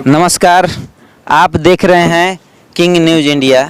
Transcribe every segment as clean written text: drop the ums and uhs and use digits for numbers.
नमस्कार, आप देख रहे हैं किंग न्यूज़ इंडिया।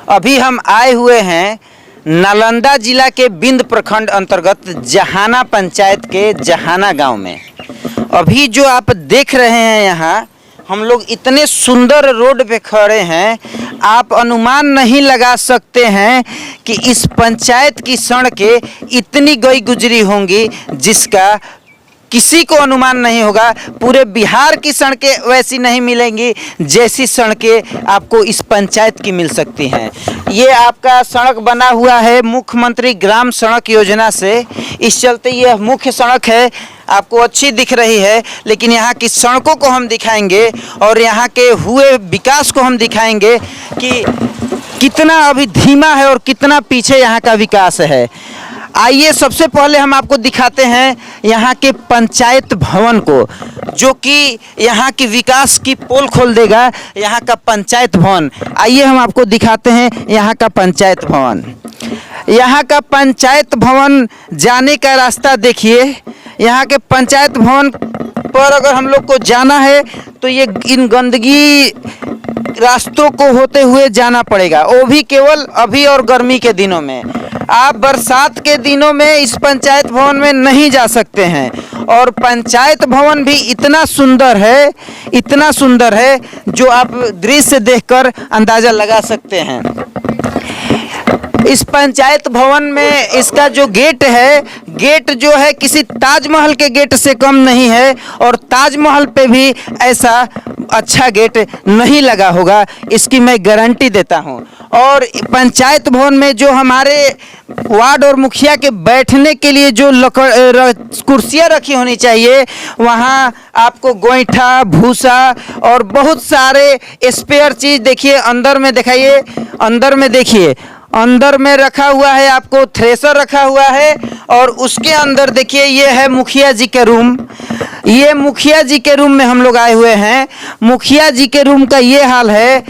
अभी हम आए हुए हैं नालंदा जिला के बिंद प्रखंड अंतर्गत जहाना पंचायत के जहाना गांव में। अभी जो आप देख रहे हैं यहाँ हम लोग इतने सुंदर रोड पे खड़े हैं, आप अनुमान नहीं लगा सकते हैं कि इस पंचायत की सड़कें इतनी गई गुजरी होंगी जिसका किसी को अनुमान नहीं होगा। पूरे बिहार की सड़कें वैसी नहीं मिलेंगी जैसी सड़कें आपको इस पंचायत की मिल सकती हैं। ये आपका सड़क बना हुआ है मुख्यमंत्री ग्राम सड़क योजना से, इस चलते यह मुख्य सड़क है, आपको अच्छी दिख रही है। लेकिन यहाँ की सड़कों को हम दिखाएंगे और यहाँ के हुए विकास को हम दिखाएंगे कि कितना अभी धीमा है और कितना पीछे यहाँ का विकास है। आइए सबसे पहले हम आपको दिखाते हैं यहाँ के पंचायत भवन को, जो कि यहाँ की विकास की पोल खोल देगा। यहाँ का पंचायत भवन, आइए हम आपको दिखाते हैं यहाँ का पंचायत भवन। यहाँ का पंचायत भवन जाने का रास्ता देखिए। यहाँ के पंचायत भवन पर अगर हम लोग को जाना है तो ये इन गंदगी रास्तों को होते हुए जाना पड़ेगा, वो भी केवल अभी और गर्मी के दिनों में। आप बरसात के दिनों में इस पंचायत भवन में नहीं जा सकते हैं। और पंचायत भवन भी इतना सुंदर है जो आप दृश्य देखकर अंदाज़ा लगा सकते हैं। इस पंचायत भवन में इसका जो गेट है, गेट जो है किसी ताजमहल के गेट से कम नहीं है, और ताजमहल पे भी ऐसा अच्छा गेट नहीं लगा होगा, इसकी मैं गारंटी देता हूं। और पंचायत भवन में जो हमारे वार्ड और मुखिया के बैठने के लिए जो कुर्सियां रखी होनी चाहिए, वहां आपको गोईठा, भूसा और बहुत सारे स्पेयर चीज़ देखिए। अंदर में दिखाइए, अंदर में देखिए, अंदर में रखा हुआ है, आपको थ्रेसर रखा हुआ है। और उसके अंदर देखिए ये है मुखिया जी के रूम। ये मुखिया जी के रूम में हम लोग आए हुए हैं। मुखिया जी के रूम का ये हाल है,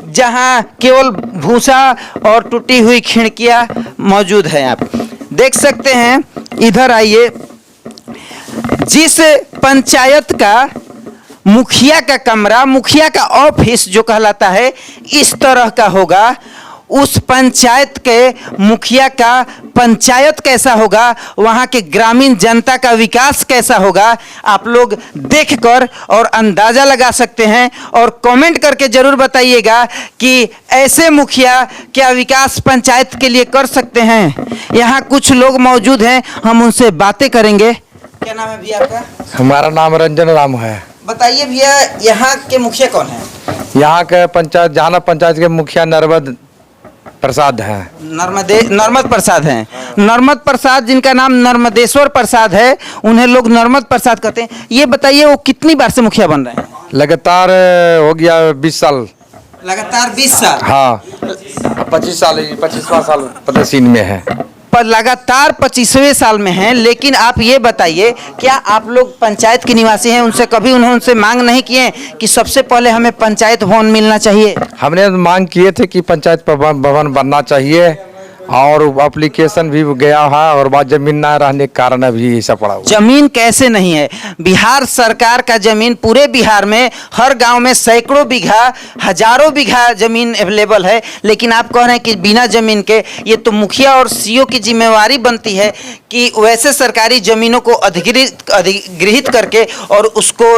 जहां केवल भूसा और टूटी हुई खिड़कियां मौजूद हैं। आप देख सकते हैं, इधर आइए। जिस पंचायत का मुखिया का कमरा, मुखिया का ऑफिस जो कहलाता है, इस तरह का होगा, उस पंचायत के मुखिया का पंचायत कैसा होगा, वहाँ के ग्रामीण जनता का विकास कैसा होगा, आप लोग देखकर और अंदाज़ा लगा सकते हैं। और कमेंट करके ज़रूर बताइएगा कि ऐसे मुखिया क्या विकास पंचायत के लिए कर सकते हैं। यहाँ कुछ लोग मौजूद हैं, हम उनसे बातें करेंगे। क्या नाम है भैया आपका? हमारा नाम रंजन राम है। बताइए भैया, यहाँ के मुखिया कौन है? यहाँ के पंचायत जहाना पंचायत के मुखिया नर्मद प्रसाद हैं। नर्मद प्रसाद हैं। नर्मद प्रसाद, जिनका नाम नर्मदेश्वर प्रसाद है, उन्हें लोग नर्मद प्रसाद कहते हैं। ये बताइए वो कितनी बार से मुखिया बन रहे हैं? लगातार हो गया 20 साल। लगातार 20 साल? हाँ, 25वां साल पदसीन में है। पर लगातार 25वें साल में हैं। लेकिन आप ये बताइए, क्या आप लोग पंचायत के निवासी हैं? उनसे कभी उन्होंने मांग नहीं किए कि सबसे पहले हमें पंचायत भवन मिलना चाहिए? हमने मांग किए थे कि पंचायत भवन बनना चाहिए, और एप्लीकेशन भी गया है, और बाद जमीन ना रहने के कारण अभी ऐसा पड़ा हुआ। जमीन कैसे नहीं है? बिहार सरकार का जमीन पूरे बिहार में हर गांव में सैकड़ों बीघा, हजारों बीघा जमीन अवेलेबल है। लेकिन आप कह रहे हैं कि बिना जमीन के। ये तो मुखिया और सीओ की जिम्मेवारी बनती है कि वैसे सरकारी जमीनों को अधिग्रहित करके और उसको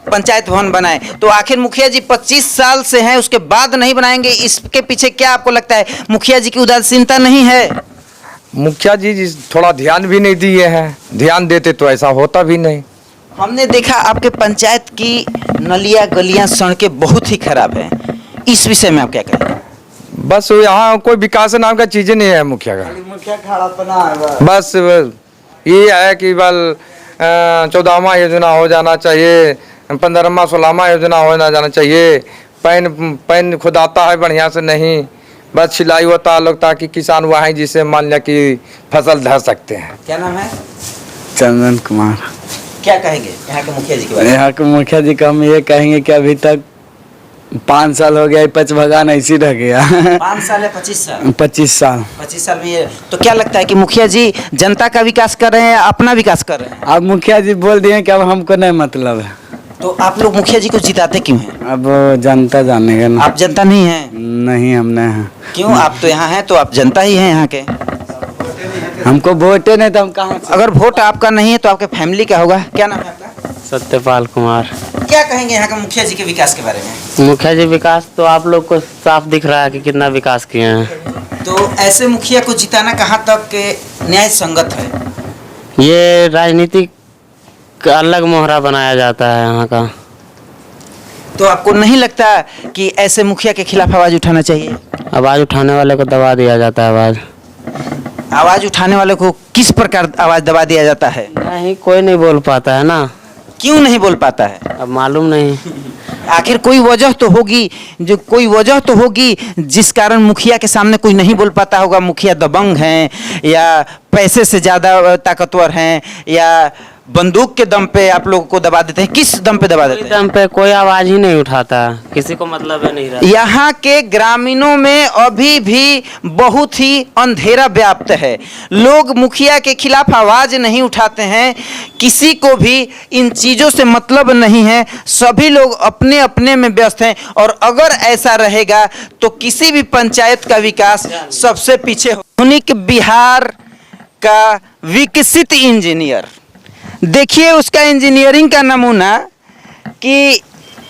पंचायत भवन बनाए। तो आखिर मुखिया जी 25 साल से हैं, उसके बाद नहीं बनाएंगे, इसके पीछे क्या आपको लगता है? मुखिया जी की उदासीनता नहीं है? मुखिया जी थोड़ा ध्यान भी नहीं दिए हैं, ध्यान देते तो ऐसा होता भी नहीं। हमने देखा आपके पंचायत की नलियाँ, गलियाँ, सड़कें बहुत ही खराब हैं, इस विषय में आप क्या कहेंगे? बस यहाँ कोई विकास नाम का चीज़ें नहीं है मुखिया का। मुखिया खड़ापना है बस ये है कि बल 14वां योजना हो जाना चाहिए, 15वां 16वां योजना हो जाना चाहिए। पैन खुद आता है बढ़िया से नहीं, बस सिलाई होता है लोग, ताकि किसान वहाँ जिससे मान लिया कि फसल धर सकते हैं। क्या नाम है? चंदन कुमार। क्या कहेंगे यहाँ के मुखिया जी के बारे में? यहाँ के मुखिया जी का हम ये कहेंगे कि अभी तक 5 साल हो गया, 5 भगान ऐसे रह गया। 5 साल है 25 साल? 25 साल। 25 साल में ये तो क्या लगता है कि मुखिया जी जनता का विकास कर रहे हैं, अपना विकास कर रहे हैं? अब मुखिया जी बोल दिए कि अब हमको नहीं मतलब है। तो आप लोग मुखिया जी को जिताते क्यों हैं? अब जनता जानेगा ना। आप जनता नहीं हैं? नहीं, हमने हैं। क्यों? आप तो यहाँ हैं तो आप जनता ही हैं यहाँ के। हमको वोट नहीं तो हम कहाँ से? अगर वोट आपका नहीं है तो आपके फैमिली का होगा। क्या नाम है आपका? सत्यपाल कुमार। क्या कहेंगे यहाँ का मुखिया जी के विकास के बारे में? मुखिया जी विकास तो आप लोग को साफ दिख रहा है कि कितना विकास किए हैं। तो ऐसे मुखिया को जिताना कहाँ तक न्याय संगत है? ये राजनीतिक का अलग मोहरा बनाया जाता है यहाँ का। तो आपको नहीं लगता कि ऐसे मुखिया के खिलाफ आवाज उठाना चाहिए? आवाज़ उठाने वाले को दबा दिया जाता है। आवाज उठाने वाले को किस प्रकार आवाज दबा दिया जाता है? नहीं, कोई नहीं बोल पाता है ना। क्यों नहीं बोल पाता है? अब मालूम नहीं। आखिर कोई वजह तो होगी, जिस कारण मुखिया के सामने कोई नहीं बोल पाता होगा। मुखिया दबंग हैं या पैसे से ज़्यादा ताकतवर हैं या बंदूक के दम पे आप लोगों को दबा देते हैं? किस दम पे दबा देते हैं? दम पे कोई आवाज़ ही नहीं उठाता, किसी को मतलब ही नहीं रहा। यहाँ के ग्रामीणों में अभी भी बहुत ही अंधेरा व्याप्त है। लोग मुखिया के खिलाफ आवाज नहीं उठाते हैं, किसी को भी इन चीज़ों से मतलब नहीं है। सभी लोग अपने अपने में व्यस्त हैं और अगर ऐसा रहेगा तो किसी भी पंचायत का विकास सबसे पीछे हो। आधुनिक बिहार का विकसित इंजीनियर, देखिए उसका इंजीनियरिंग का नमूना कि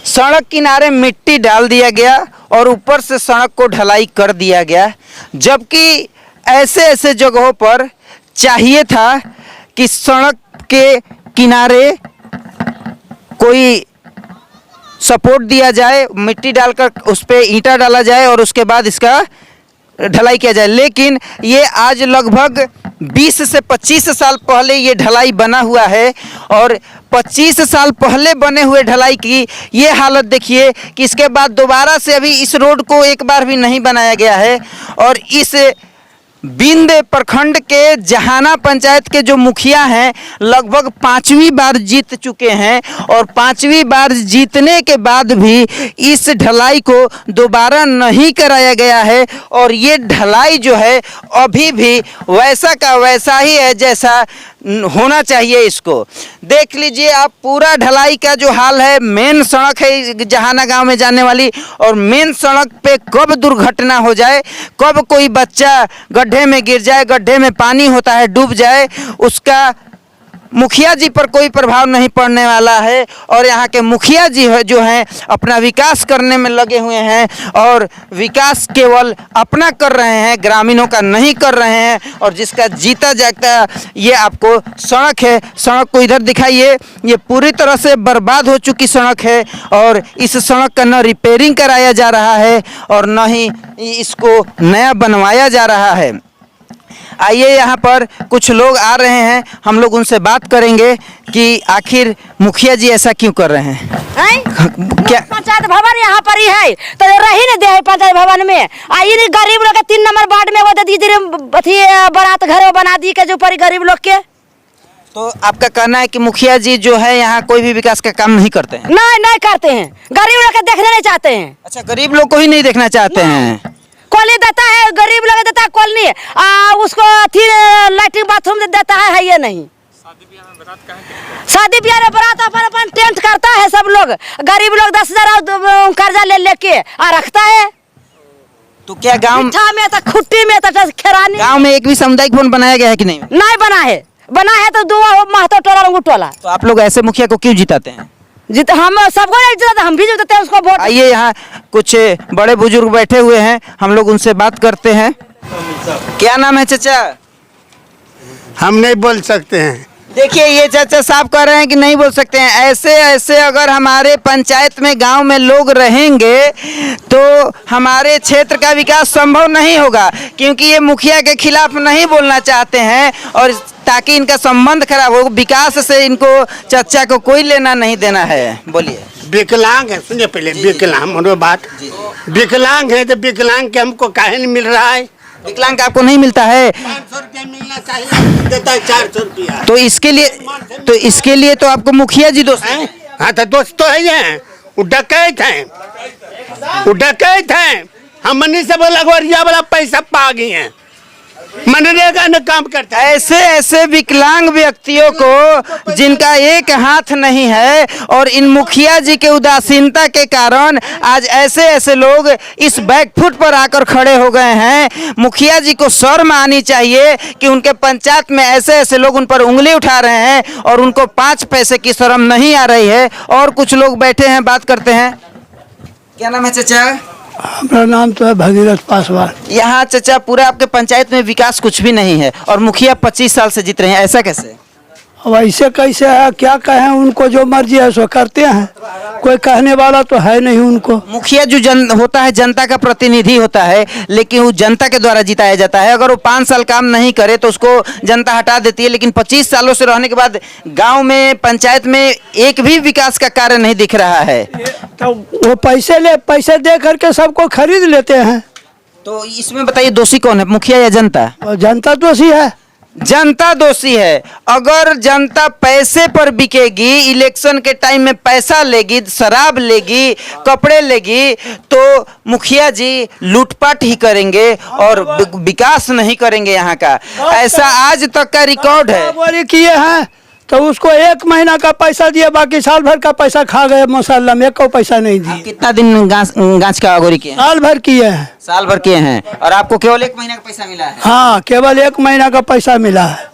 सड़क किनारे मिट्टी डाल दिया गया और ऊपर से सड़क को ढलाई कर दिया गया, जबकि ऐसे ऐसे जगहों पर चाहिए था कि सड़क के किनारे कोई सपोर्ट दिया जाए, मिट्टी डालकर उस पर ईंटा डाला जाए और उसके बाद इसका ढलाई किया जाए। लेकिन ये आज लगभग 20 से 25 साल पहले ये ढलाई बना हुआ है और 25 साल पहले बने हुए ढलाई की ये हालत देखिए कि इसके बाद दोबारा से अभी इस रोड को एक बार भी नहीं बनाया गया है। और इस बिंद प्रखंड के जहाना पंचायत के जो मुखिया हैं लगभग 5वीं बार जीत चुके हैं और 5वीं बार जीतने के बाद भी इस ढलाई को दोबारा नहीं कराया गया है और ये ढलाई जो है अभी भी वैसा का वैसा ही है जैसा होना चाहिए। इसको देख लीजिए आप, पूरा ढलाई का जो हाल है। मेन सड़क है जहाना गांव में जाने वाली और मेन सड़क पे कब दुर्घटना हो जाए, कब कोई बच्चा गड्ढे में गिर जाए, गड्ढे में पानी होता है डूब जाए, उसका मुखिया जी पर कोई प्रभाव नहीं पड़ने वाला है। और यहाँ के मुखिया जी जो हैं अपना विकास करने में लगे हुए हैं और विकास केवल अपना कर रहे हैं, ग्रामीणों का नहीं कर रहे हैं। और जिसका जीता जागता ये आपको सड़क है, सड़क को इधर दिखाइए, ये पूरी तरह से बर्बाद हो चुकी सड़क है और इस सड़क का न रिपेयरिंग कराया जा रहा है और न ही इसको नया बनवाया जा रहा है। आइए यहाँ पर कुछ लोग आ रहे हैं, हम लोग उनसे बात करेंगे कि आखिर मुखिया जी ऐसा क्यों कर रहे हैं। क्या पंचायत भवन यहाँ पर ही है तो रही नहीं दे पंचायत भवन में आई नहीं, गरीब लोग के 3 नंबर वार्ड में वो दीदी बारात घर बना दी के जो पर गरीब लोग के। तो आपका कहना है कि मुखिया जी जो है यहाँ कोई भी विकास का काम नहीं करते हैं? नहीं करते हैं, गरीब लोग के देखने नहीं चाहते हैं। अच्छा, गरीब लोग को ही नहीं देखना चाहते हैं। कॉलोनी देता है, गरीब लोग देता है कॉलोनी, उसको लैट्रिन बाथरूम देता है ये नहीं। शादी ब्याह में बारात अपन टेंट करता है सब लोग, गरीब लोग 10,000 कर्जा ले लेके रखता है। तो क्या गांव में तो खुट्टी में तो खेरानी गांव में एक भी सामुदायिक भवन बनाया गया है कि नहीं? नहीं बना है तो 2 महतो टोला रंगू टोला। तो आप लोग ऐसे मुखिया को क्यों जिताते हैं? जीत हम सबको नहीं जिताते, हम भी जिताते हैं उसको वोट। आइए यहाँ कुछ बड़े बुजुर्ग बैठे हुए हैं, हम लोग उनसे बात करते हैं। क्या नाम है चाचा? हम नहीं बोल सकते हैं। देखिए ये चाचा साहब कह रहे हैं कि नहीं बोल सकते हैं। ऐसे अगर हमारे पंचायत में गांव में लोग रहेंगे तो हमारे क्षेत्र का विकास संभव नहीं होगा, क्योंकि ये मुखिया के खिलाफ नहीं बोलना चाहते हैं और ताकि इनका संबंध खराब हो। विकास से इनको चाचा को कोई लेना नहीं देना है। बोलिए। विकलांग है, सुनिए पहले विकलांग मनो बात, विकलांग है तो विकलांग के हमको काहे नहीं मिल रहा है? विकलांग का आपको नहीं मिलता है? 500 रुपया मिलना चाहिए, देता है 400 रुपया। तो इसके लिए तो आपको मुखिया जी दोस्त हैं। हाँ तो दोस्त तो है ये, वो डकैत हैं, हमने सब लगवरिया वाला पैसा पा गए हैं। मनरेगा में काम करता है। ऐसे ऐसे विकलांग व्यक्तियों को जिनका एक हाथ नहीं है और इन मुखिया जी के उदासीनता के कारण आज ऐसे ऐसे लोग इस बैकफुट पर आकर खड़े हो गए हैं। मुखिया जी को शर्म आनी चाहिए कि उनके पंचायत में ऐसे ऐसे लोग उन पर उंगली उठा रहे हैं और उनको 5 पैसे की शर्म नहीं आ रही है। और कुछ लोग बैठे हैं, बात करते हैं। क्या नाम है चाचा? हमारा नाम तो है भगीरथ पासवान। यहाँ चाचा पूरा आपके पंचायत में विकास कुछ भी नहीं है और मुखिया 25 साल से जीत रहे हैं, ऐसा कैसे? अब ऐसे कैसे है, क्या कहें, उनको जो मर्जी है सो करते हैं, कोई कहने वाला तो है नहीं उनको। मुखिया जो होता है जनता का प्रतिनिधि होता है, लेकिन वो जनता के द्वारा जिताया जाता है। अगर वो 5 साल काम नहीं करे तो उसको जनता हटा देती है, लेकिन 25 सालों से रहने के बाद गांव में पंचायत में एक भी विकास का कार्य नहीं दिख रहा है। तो वो पैसे दे करके सबको खरीद लेते हैं। तो इसमें बताइए दोषी कौन है, मुखिया या जनता? और जनता दोषी है। जनता दोषी है। अगर जनता पैसे पर बिकेगी, इलेक्शन के टाइम में पैसा लेगी, शराब लेगी, कपड़े लेगी, तो मुखिया जी लूटपाट ही करेंगे और विकास नहीं करेंगे यहाँ का। ऐसा आज तक का रिकॉर्ड है। बोरी किए हैं तो उसको 1 महीना का पैसा दिए, बाकी साल भर का पैसा खा गए मसाला में, 1 को पैसा नहीं दिए। कितना दिन गांच का अगोरी किए? साल भर किए हैं। साल भर किए हैं और आपको केवल 1 महीना का पैसा मिला है? हाँ, केवल 1 महीना का पैसा मिला है।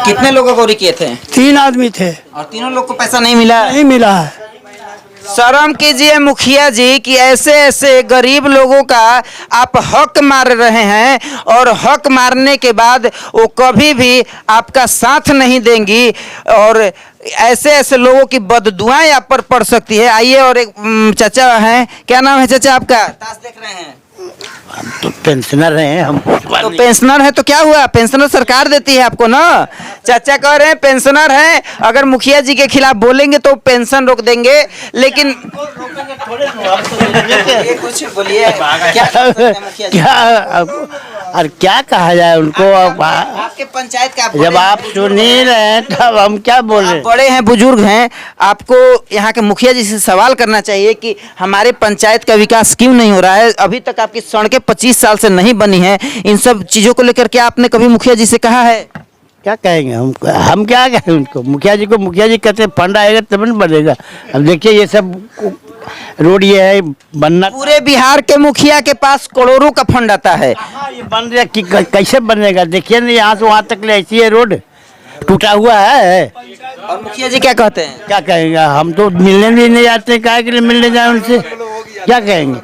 कितने लोग अगोरी किए थे? 3 आदमी थे और तीनों लोग को पैसा नहीं मिला? नहीं मिला है। शर्म कीजिए मुखिया जी कि ऐसे ऐसे गरीब लोगों का आप हक मार रहे हैं और हक मारने के बाद वो कभी भी आपका साथ नहीं देंगी और ऐसे ऐसे लोगों की बददुआएं आप पर पड़ सकती है। आइए और एक चाचा हैं, क्या नाम है चाचा आपका? ताश देख रहे हैं? तो पेंशनर हैं हम। तो पेंशनर है तो क्या हुआ, पेंशनर सरकार देती है आपको ना। चाचा कह रहे हैं पेंशनर हैं, अगर मुखिया जी के खिलाफ बोलेंगे तो पेंशन रोक देंगे, लेकिन ये कुछ बोलिए क्या और क्या कहा जाए उनको। आपके पंचायत का जब आप सुन ही रहे हैं तब हम क्या बोले। बड़े हैं, बुजुर्ग हैं, आपको यहाँ के मुखिया जी से सवाल करना चाहिए कि हमारे पंचायत का विकास क्यों नहीं हो रहा है। अभी तक आपकी सड़कें 25 साल से नहीं बनी है। इन सब चीजों को लेकर के आपने कभी मुखिया जी से कहा है? क्या कहेंगे हम क्या कहें उनको। मुखिया जी को मुखिया जी कहते फंड आएगा तब न बनेगा। अब देखिए ये सब रोड ये है बनना। पूरे बिहार के मुखिया के पास करोड़ों का फंड आता है। ये बन रहा कि कैसे बनेगा। देखिए ना यहाँ से वहाँ तक ले ऐसी है रोड टूटा हुआ है। और मुखिया जी क्या कहते हैं? क्या कहेंगे, हम तो मिलने भी नहीं जाते, काहे के लिए मिलने जाए उनसे, क्या कहेंगे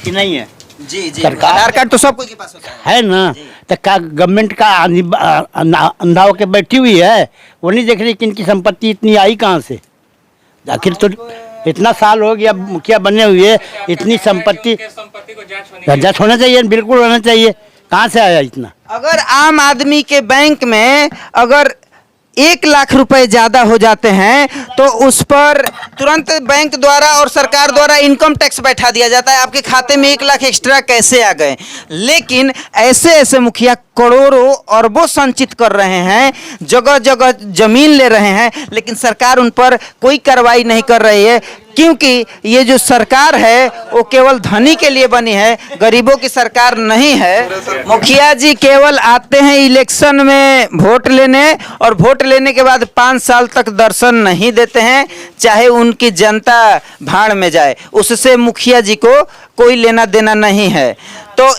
कि नहीं है। जी जी, आधार कार्ड तो सबको के पास होता है ना। तो क्या गवर्नमेंट का अंधा होके बैठी हुई है, वो नहीं देख रही कि इनकी संपत्ति इतनी आई कहाँ से। आखिर तो इतना साल हो गया मुखिया बने हुए, इतनी संपत्ति जांच होना चाहिए, बिल्कुल होना चाहिए। कहाँ से आया इतना। अगर आम आदमी के बैंक में अगर 1 लाख रुपए ज्यादा हो जाते हैं तो उस पर तुरंत बैंक द्वारा और सरकार द्वारा इनकम टैक्स बैठा दिया जाता है। आपके खाते में 1 लाख एक्स्ट्रा कैसे आ गए। लेकिन ऐसे ऐसे मुखिया करोड़ों अरबों संचित कर रहे हैं, जगह जगह जमीन ले रहे हैं, लेकिन सरकार उन पर कोई कार्रवाई नहीं कर रही है, क्योंकि ये जो सरकार है वो केवल धनी के लिए बनी है, गरीबों की सरकार नहीं है। मुखिया जी केवल आते हैं इलेक्शन में वोट लेने और वोट लेने के बाद 5 साल तक दर्शन नहीं देते हैं, चाहे उनकी जनता भाड़ में जाए, उससे मुखिया जी को कोई लेना देना नहीं है। तो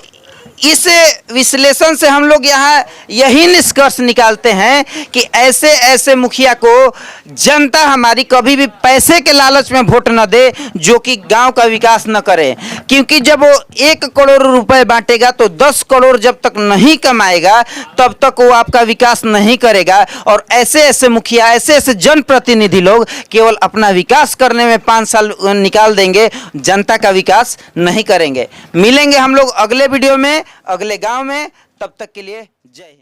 इस विश्लेषण से हम लोग यहाँ यही निष्कर्ष निकालते हैं कि ऐसे ऐसे मुखिया को जनता हमारी कभी भी पैसे के लालच में वोट न दे, जो कि गांव का विकास न करे। क्योंकि जब वो 1 करोड़ रुपए बांटेगा तो 10 करोड़ जब तक नहीं कमाएगा तब तक वो आपका विकास नहीं करेगा। और ऐसे ऐसे मुखिया, ऐसे ऐसे जनप्रतिनिधि लोग केवल अपना विकास करने में 5 साल निकाल देंगे, जनता का विकास नहीं करेंगे। मिलेंगे हम लोग अगले वीडियो में, अगले गांव में। तब तक के लिए जय हिंद।